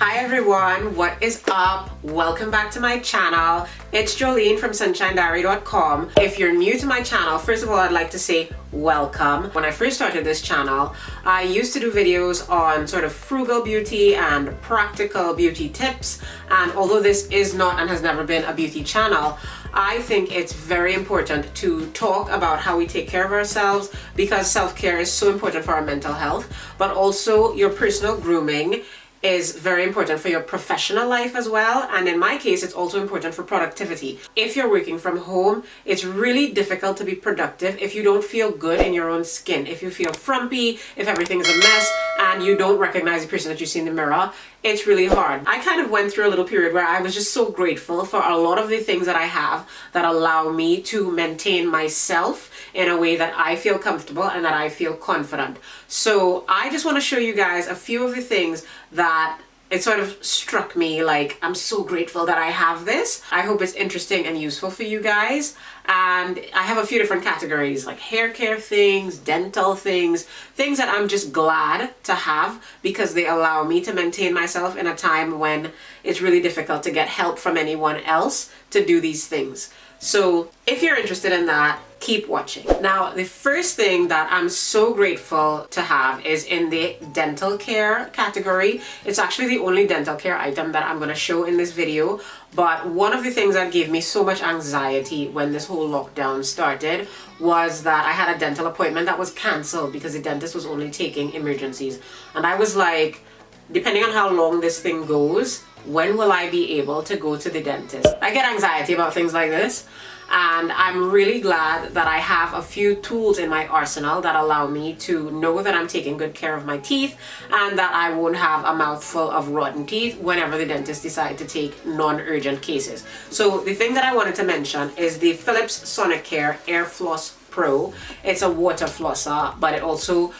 Hi everyone, what is up? Welcome back to my channel. It's Jolene from sunshinediary.com. If you're new to my channel, first of all, I'd like to say welcome. When I first started this channel, I used to do videos on sort of frugal beauty and practical beauty tips. And although this is not and has never been a beauty channel, I think it's very important to talk about how we take care of ourselves because self-care is so important for our mental health, but also your personal grooming is very important for your professional life as well, and in my case it's also important for productivity. If you're working from home, it's really difficult to be productive if you don't feel good in your own skin, if you feel frumpy, if everything's a mess and you don't recognize the person that you see in the mirror. It's really hard. I kind of went through a little period where I was just so grateful for a lot of the things that I have that allow me to maintain myself in a way that I feel comfortable and that I feel confident. So I just want to show you guys a few of the things that it sort of struck me like I'm so grateful that I have this. I hope it's interesting and useful for you guys. And I have a few different categories like hair care things, dental things, things that I'm just glad to have because they allow me to maintain myself in a time when it's really difficult to get help from anyone else to do these things. So if you're interested in that, keep watching. Now, the first thing that I'm so grateful to have is in the dental care category. It's actually the only dental care item that I'm going to show in this video. But one of the things that gave me so much anxiety when this whole lockdown started was that I had a dental appointment that was canceled because the dentist was only taking emergencies. And I was like, depending on how long this thing goes, when will I be able to go to the dentist? I get anxiety about things like this, and I'm really glad that I have a few tools in my arsenal that allow me to know that I'm taking good care of my teeth and that I won't have a mouthful of rotten teeth whenever the dentist decides to take non-urgent cases. So the thing that I wanted to mention is the Philips Sonicare Air Floss Pro. It's a water flosser, but it also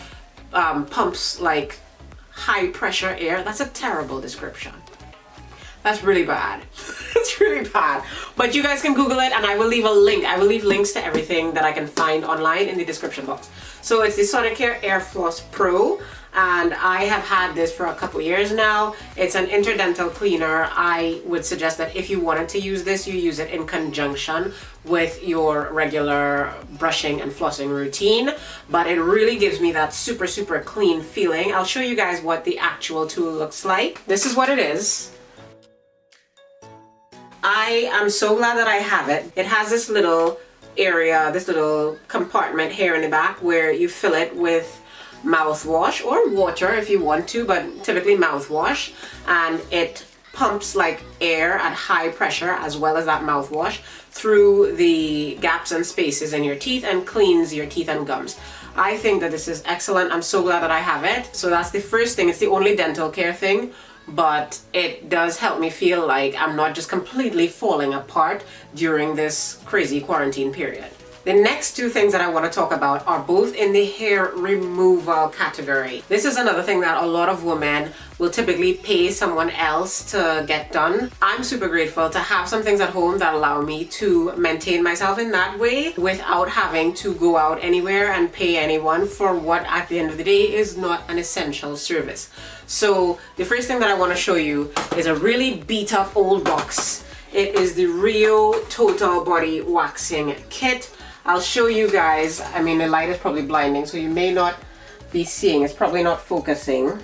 pumps like high pressure air. That's a terrible description. That's really bad. It's really bad. But you guys can Google it and I will leave a link. I will leave links to everything that I can find online in the description box. So it's the Sonicare Air Floss Pro and I have had this for a couple years now. It's an interdental cleaner. I would suggest that if you wanted to use this, you use it in conjunction with your regular brushing and flossing routine, but it really gives me that super clean feeling. I'll show you guys what the actual tool looks like. This is what it is. I am so glad that I have it. It has this little area, this little compartment here in the back where you fill it with mouthwash or water if you want to, but typically mouthwash, and it pumps like air at high pressure as well as that mouthwash through the gaps and spaces in your teeth and cleans your teeth and gums. I think that this is excellent. I'm so glad that I have it. So that's the first thing. It's the only dental care thing, but it does help me feel like I'm not just completely falling apart during this crazy quarantine period. The next two things that I want to talk about are both in the hair removal category. This is another thing that a lot of women will typically pay someone else to get done. I'm super grateful to have some things at home that allow me to maintain myself in that way without having to go out anywhere and pay anyone for what at the end of the day is not an essential service. So the first thing that I want to show you is a really beat up old box. It is the Rio Total Body Waxing Kit. I'll show you guys. I mean, the light is probably blinding, so you may not be seeing. It's probably not focusing.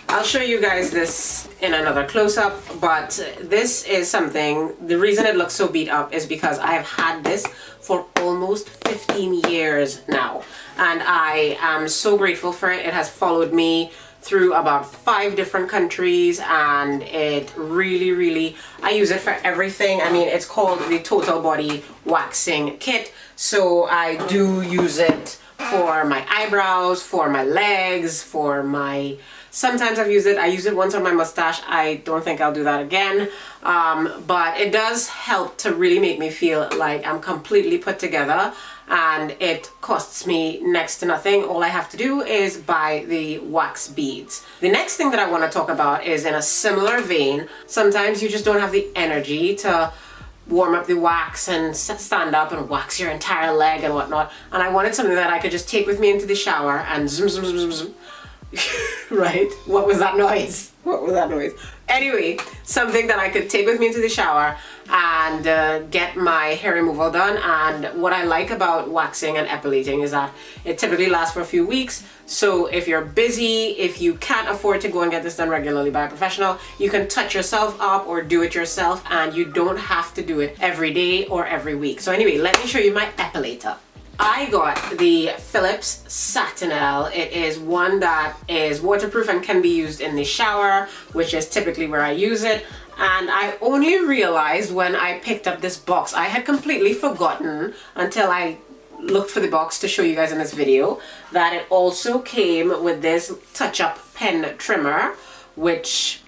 I'll show you guys this in another close-up, but this is something, the reason it looks so beat up is because I have had this for almost 15 years now, and I am so grateful for it. It has followed me through about 5 different countries, and it really, I use it for everything. I mean, it's called the Total Body Waxing Kit, so I do use it for my eyebrows, for my legs, for my, sometimes I use it once on my mustache. I don't think I'll do that again, but it does help to really make me feel like I'm completely put together, and it costs me next to nothing. All I have to do is buy the wax beads. The next thing that I want to talk about is in a similar vein. Sometimes you just don't have the energy to warm up the wax and stand up and wax your entire leg and whatnot, and I wanted something that I could just take with me into the shower and zoom, Right? What was that noise? What was that noise? Anyway, something that I could take with me into the shower and get my hair removal done. And what I like about waxing and epilating is that it typically lasts for a few weeks. So if you're busy, if you can't afford to go and get this done regularly by a professional, you can touch yourself up or do it yourself, and you don't have to do it every day or every week. So anyway, let me show you my epilator. I got the Philips Satinel. It is one that is waterproof and can be used in the shower, which is typically where I use it. And I only realized when I picked up this box, I had completely forgotten until I looked for the box to show you guys in this video, that it also came with this touch-up pen trimmer, which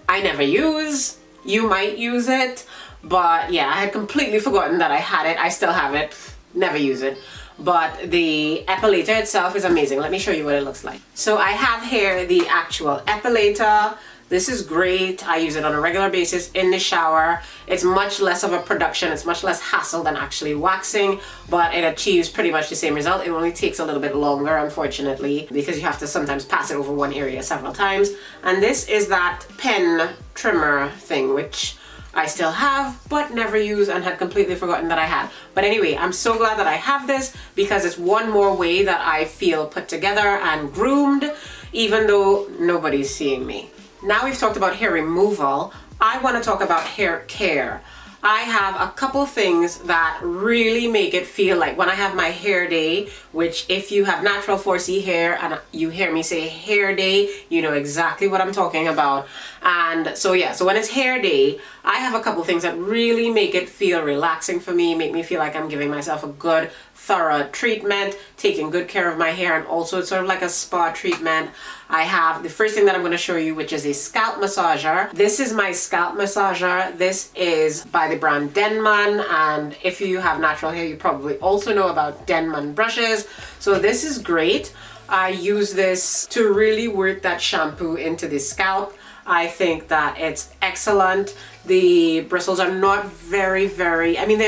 I never use. You might use it, but yeah, I had completely forgotten that I had it. I still have it. Never use it, but the epilator itself is amazing. Let me show you what it looks like. So I have here the actual epilator. This is great. I use it on a regular basis in the shower. It's much less of a production. It's much less hassle than actually waxing, but it achieves pretty much the same result. It only takes a little bit longer, unfortunately, because you have to sometimes pass it over one area several times. And this is that pen trimmer thing, which I still have, but never use and had completely forgotten that I had. But anyway, I'm so glad that I have this because it's one more way that I feel put together and groomed, even though nobody's seeing me. Now we've talked about hair removal, I want to talk about hair care. I have a couple things that really make it feel like when I have my hair day, which if you have natural 4C hair and you hear me say hair day, you know exactly what I'm talking about. And so yeah, so when it's hair day, I have a couple things that really make it feel relaxing for me, make me feel like I'm giving myself a good thorough treatment, taking good care of my hair, and also it's sort of like a spa treatment. I have the first thing that I'm going to show you, which is a scalp massager. This is my scalp massager. This is by the brand Denman, and if you have natural hair, you probably also know about Denman brushes. So this is great. I use this to really work that shampoo into the scalp. I think that it's excellent. The bristles are not very, I mean,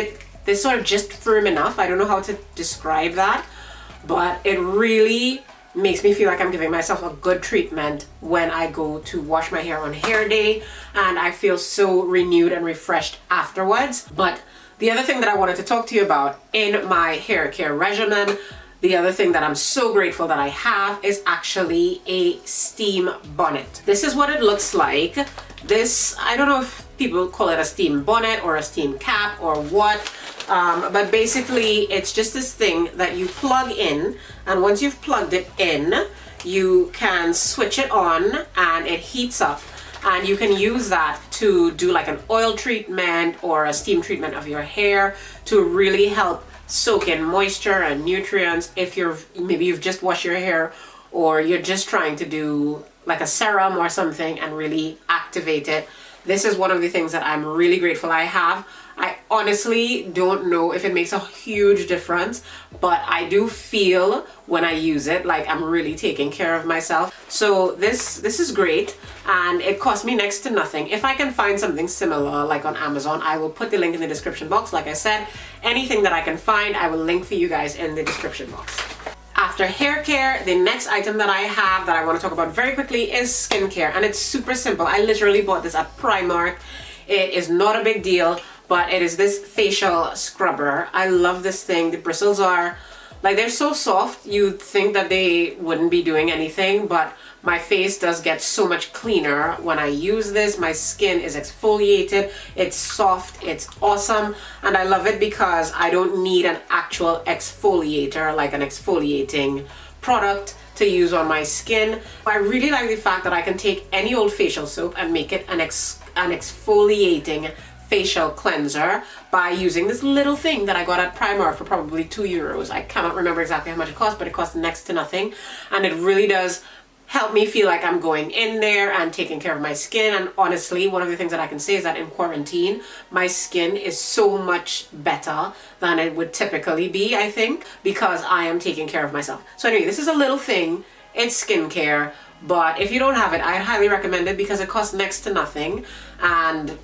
they're sort of just firm enough. I don't know how to describe that, but it really makes me feel like I'm giving myself a good treatment when I go to wash my hair on hair day, and I feel so renewed and refreshed afterwards. But the other thing that I wanted to talk to you about in my hair care regimen, the other thing that I'm so grateful that I have, is actually a steam bonnet. This is what it looks like. This, I don't know if people call it a steam bonnet or a steam cap or what, but basically it's just this thing that you plug in, and once you've plugged it in, you can switch it on and it heats up, and you can use that to do like an oil treatment or a steam treatment of your hair to really help soak in moisture and nutrients. If maybe you've just washed your hair, or you're just trying to do like a serum or something and really activate it, this is one of the things that I'm really grateful I have. I honestly don't know if it makes a huge difference, but I do feel when I use it like I'm really taking care of myself. So this is great, and it cost me next to nothing. If I can find something similar like on Amazon, I will put the link in the description box. Like I said, anything that I can find, I will link for you guys in the description box. After hair care, the next item that I have that I want to talk about very quickly is skincare, and it's super simple. I literally bought this at Primark. It is not a big deal, but it is this facial scrubber. I love this thing. The bristles are like, they're so soft, you'd think that they wouldn't be doing anything, but my face does get so much cleaner when I use this. My skin is exfoliated, it's soft, it's awesome, and I love it because I don't need an actual exfoliator, like an exfoliating product to use on my skin. I really like the fact that I can take any old facial soap and make it an exfoliating facial cleanser by using this little thing that I got at Primark for probably €2. I cannot remember exactly how much it cost, but it cost next to nothing, and it really does help me feel like I'm going in there and taking care of my skin. And honestly, one of the things that I can say is that in quarantine, my skin is so much better than it would typically be, I think, because I am taking care of myself. So anyway, this is a little thing. It's skincare, but if you don't have it, I highly recommend it because it costs next to nothing and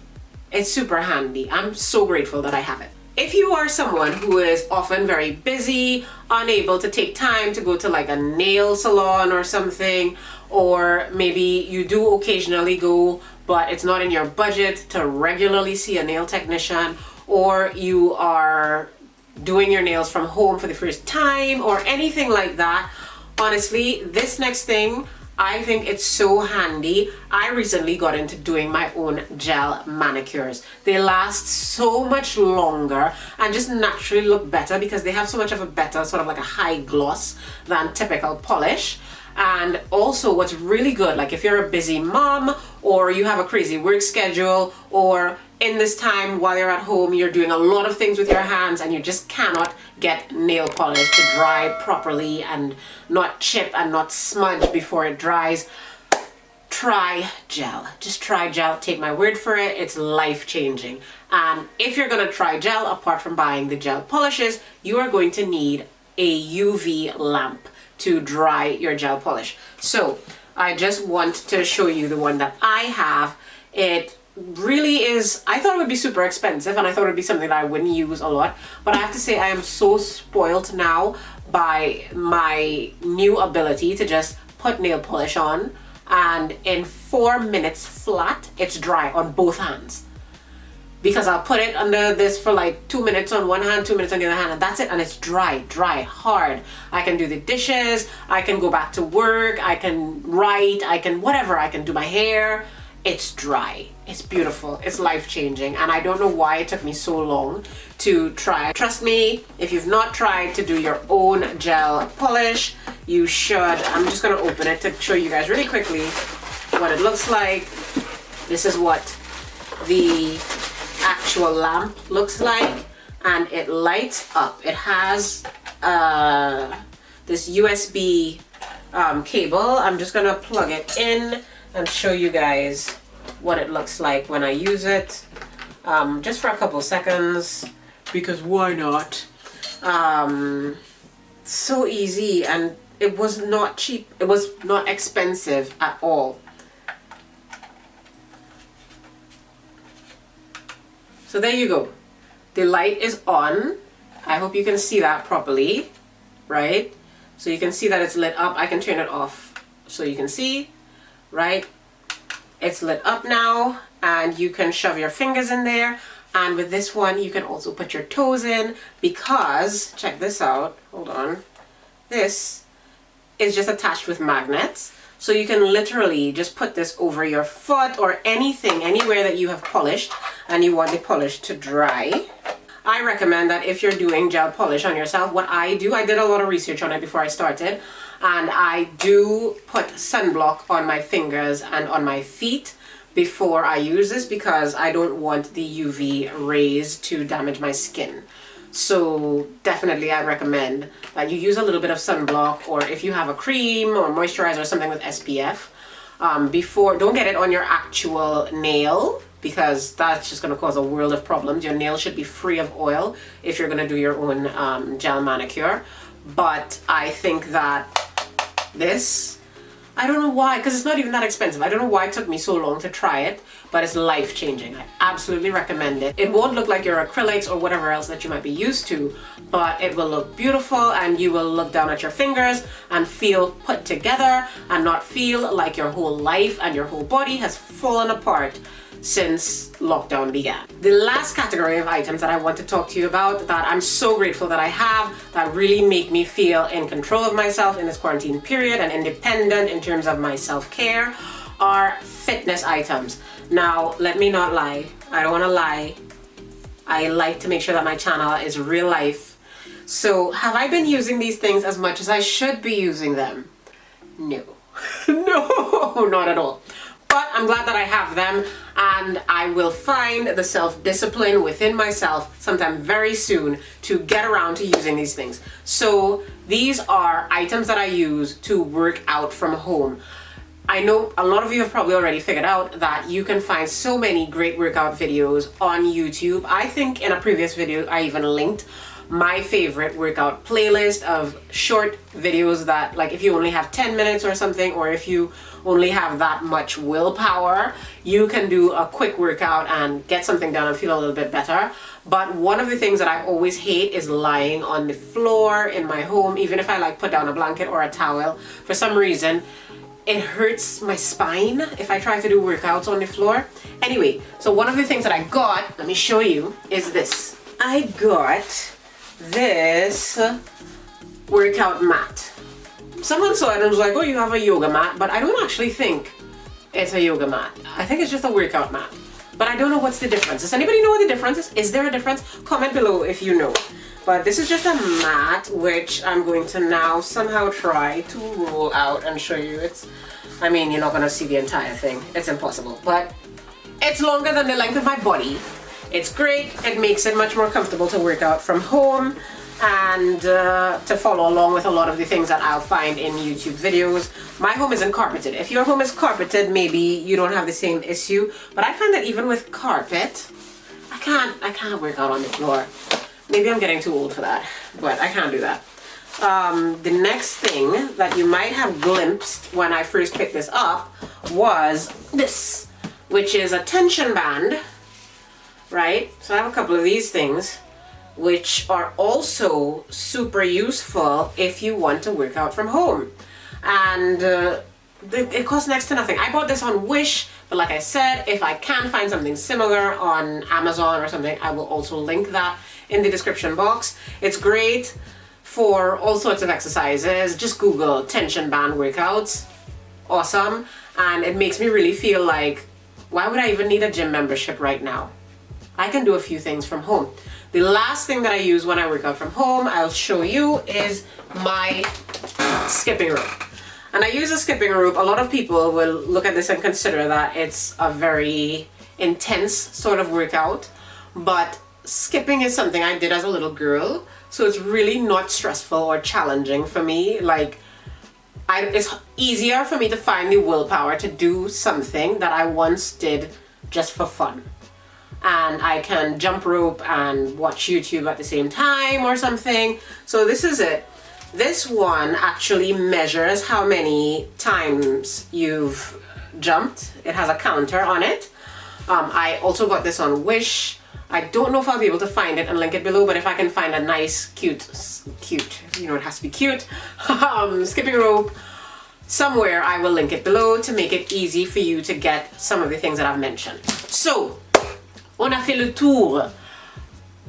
it's super handy. I'm so grateful that I have it. if you are someone who is often very busy, unable to take time to go to like a nail salon or something, or maybe you do occasionally go, but it's not in your budget to regularly see a nail technician, or you are doing your nails from home for the first time or anything like that, honestly, this next thing, I think it's so handy. I recently got into doing my own gel manicures. They last so much longer and just naturally look better because they have so much of a better, sort of like a high gloss than typical polish. And also what's really good, like if you're a busy mom or you have a crazy work schedule, or in this time while you're at home you're doing a lot of things with your hands and you just cannot get nail polish to dry properly and not chip and not smudge before it dries, try gel. Just try gel. Take my word for it, it's life-changing. And if you're gonna try gel, apart from buying the gel polishes, you are going to need a UV lamp to dry your gel polish. So I just want to show you the one that I have. It really is, I thought it would be super expensive and I thought it would be something that I wouldn't use a lot, but I have to say I am so spoiled now by my new ability to just put nail polish on and in 4 minutes flat it's dry on both hands. Because I'll put it under this for like 2 minutes on one hand, 2 minutes on the other hand, and that's it, and it's dry, hard. I can do the dishes, I can go back to work, I can write, I can whatever, I can do my hair. It's dry, it's beautiful, it's life-changing, and I don't know why it took me so long to try. Trust me, if you've not tried to do your own gel polish, you should. I'm just gonna open it to show you guys really quickly what it looks like. This is what the actual lamp looks like, and it lights up. It has this USB cable. I'm just gonna plug it in and show you guys what it looks like when I use it, just for a couple seconds, because why not? So easy, and it was not cheap. It was not expensive at all. So there you go. The light is on. I hope you can see that properly, right? So you can see that it's lit up. I can turn it off so you can see, right? It's lit up now, and you can shove your fingers in there. And with this one, you can also put your toes in, because, check this out, hold on. This is just attached with magnets. So you can literally just put this over your foot or anything, anywhere that you have polished and you want the polish to dry. I recommend that if you're doing gel polish on yourself, what I do, I did a lot of research on it before I started, and I do put sunblock on my fingers and on my feet before I use this, because I don't want the UV rays to damage my skin. So definitely I recommend that you use a little bit of sunblock, or if you have a cream or moisturizer or something with SPF, before. Don't get it on your actual nail, because that's just going to cause a world of problems. Your nail should be free of oil if you're going to do your own gel manicure. But I think that this, I don't know why, because it's not even that expensive. I don't know why it took me so long to try it, but it's life-changing. I absolutely recommend it. It won't look like your acrylics or whatever else that you might be used to, but it will look beautiful, and you will look down at your fingers and feel put together and not feel like your whole life and your whole body has fallen apart since lockdown began. The last category of items that I want to talk to you about, that I'm so grateful that I have, that really make me feel in control of myself in this quarantine period and independent in terms of my self-care, are fitness items. Now, let me not lie. I don't want to lie. I like to make sure that my channel is real life. So, have I been using these things as much as I should be using them? No. No, not at all. But I'm glad that I have them, and I will find the self-discipline within myself sometime very soon to get around to using these things. So these are items that I use to work out from home. I know a lot of you have probably already figured out that you can find so many great workout videos on YouTube. I think in a previous video I even linked my favorite workout playlist of short videos that, like, if you only have 10 minutes or something, or if you only have that much willpower, you can do a quick workout and get something done and feel a little bit better. But one of the things that I always hate is lying on the floor in my home. Even if I like put down a blanket or a towel, for some reason it hurts my spine if I try to do workouts on the floor. Anyway, so one of the things that I got, let me show you, is this. I got this workout mat. Someone saw it and was like, oh, you have a yoga mat, but I don't actually think it's a yoga mat. I think it's just a workout mat. But I don't know what's the difference. Does anybody know what the difference is? Is there a difference? Comment below if you know. But this is just a mat, which I'm going to now somehow try to roll out and show you. I mean, you're not gonna see the entire thing. It's impossible, but it's longer than the length of my body. It's great. It makes it much more comfortable to work out from home and to follow along with a lot of the things that I'll find in YouTube videos. My home isn't carpeted. If your home is carpeted, maybe you don't have the same issue, but I find that even with carpet, I can't work out on the floor. Maybe I'm getting too old for that, but I can't do that. The next thing that you might have glimpsed when I first picked this up was this, which is a tension band, right? So I have a couple of these things, which are also super useful if you want to work out from home. And it costs next to nothing. I bought this on Wish, but like I said, if I can find something similar on Amazon or something, I will also link that in the description box. It's great for all sorts of exercises. Just Google tension band workouts. Awesome. And it makes me really feel like, why would I even need a gym membership right now? I can do a few things from home. The last thing that I use when I work out from home, I'll show you, is my skipping rope. And I use a skipping rope. A lot of people will look at this and consider that it's a very intense sort of workout, but skipping is something I did as a little girl, so it's really not stressful or challenging for me. Like, it's easier for me to find the willpower to do something that I once did just for fun. And I can jump rope and watch YouTube at the same time or something. So this is it. This one actually measures how many times you've jumped. It has a counter on it. I also got this on Wish. I don't know if I'll be able to find it and link it below, but if I can find a nice, cute, you know, it has to be cute, skipping rope somewhere, I will link it below to make it easy for you to get some of the things that I've mentioned. So, on a fait le tour.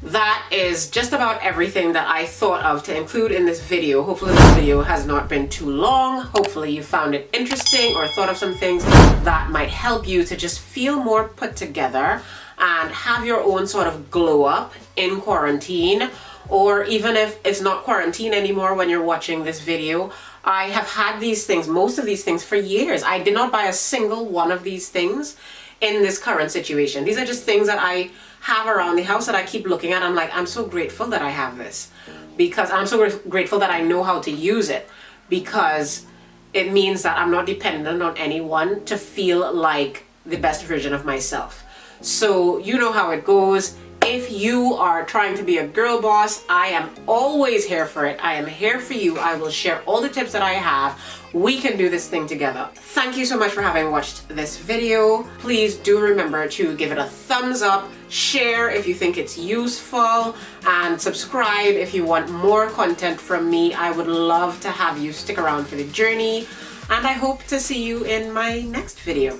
That is just about everything that I thought of to include in this video. Hopefully this video has not been too long. Hopefully you found it interesting or thought of some things that might help you to just feel more put together and have your own sort of glow up in quarantine. Or even if it's not quarantine anymore when you're watching this video, I have had these things, most of these things, for years. I did not buy a single one of these things in this current situation. These are just things that I have around the house that I keep looking at. I'm like, I'm so grateful that I have this, because I'm so grateful that I know how to use it, because it means that I'm not dependent on anyone to feel like the best version of myself. So you know how it goes. If you are trying to be a girl boss, I am always here for it. I am here for you. I will share all the tips that I have. We can do this thing together. Thank you so much for having watched this video. Please do remember to give it a thumbs up, share if you think it's useful, and subscribe if you want more content from me. I would love to have you stick around for the journey, and I hope to see you in my next video.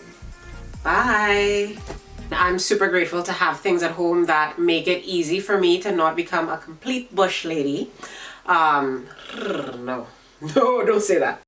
Bye. I'm super grateful to have things at home that make it easy for me to not become a complete bush lady. No, don't say that.